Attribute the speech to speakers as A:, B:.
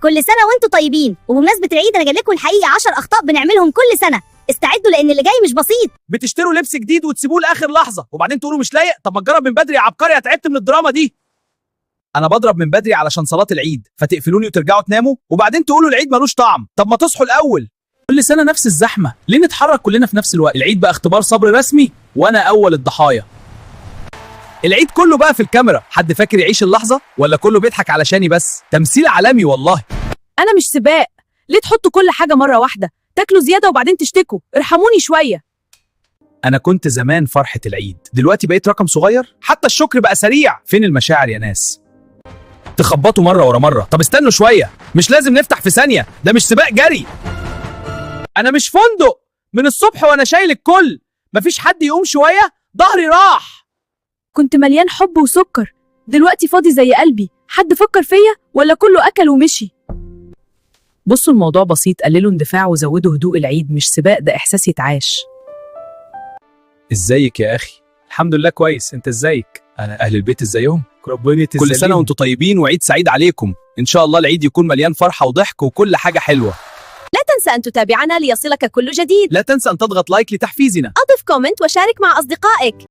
A: كل سنة وانتوا طيبين، وبمناسبة العيد انا جايب لكم الحقيقة 10 اخطاء بنعملهم كل سنة. استعدوا لان اللي جاي مش بسيط.
B: بتشتروا لبس جديد وتسيبوه لاخر لحظه وبعدين تقولوا مش لايق. طب ما تجرب من بدري يا عبقري، تعبت من الدراما دي. انا بضرب من بدري علشان صلاه العيد، فتقفلوني وترجعوا تناموا وبعدين تقولوا العيد ملوش طعم. طب ما تصحوا الاول. كل سنه نفس الزحمه، ليه نتحرك كلنا في نفس الوقت؟ العيد بقى اختبار صبر رسمي وانا اول الضحايا. العيد كله بقى في الكاميرا، حد فاكر يعيش اللحظه ولا كله بيضحك علشاني بس؟ تمثيل عالمي والله.
C: انا مش سباق، ليه تحطوا كل حاجه مره واحده؟ تاكلوا زياده وبعدين تشتكوا، ارحموني شويه.
B: انا كنت زمان فرحه العيد، دلوقتي بقيت رقم صغير. حتى الشكر بقى سريع. فين المشاعر يا ناس؟ تخبطوا مره ورا مره. طب استنوا شويه، مش لازم نفتح في ثانيه، ده مش سباق جري. انا مش فندق، من الصبح وانا شايل الكل. مفيش حد يقوم شويه؟ ظهري راح.
C: كنت مليان حب وسكر، دلوقتي فاضي زي قلبي. حد فكر فيا ولا كله اكل ومشي؟ بصوا الموضوع بسيط، قللوا اندفاع وزودوا هدوء. العيد مش سباق، ده احساس يتعاش.
B: ازيك يا اخي؟ الحمد لله كويس، انت ازيك؟ انا اهل البيت ازيهم؟ ربنا يتسلم. كل سنه وانتم طيبين وعيد سعيد عليكم. ان شاء الله العيد يكون مليان فرحه وضحك وكل حاجه حلوه.
A: لا تنسى ان تتابعنا ليصلك كل جديد.
B: لا تنسى ان تضغط لايك لتحفيزنا.
A: اضف كومنت وشارك مع اصدقائك.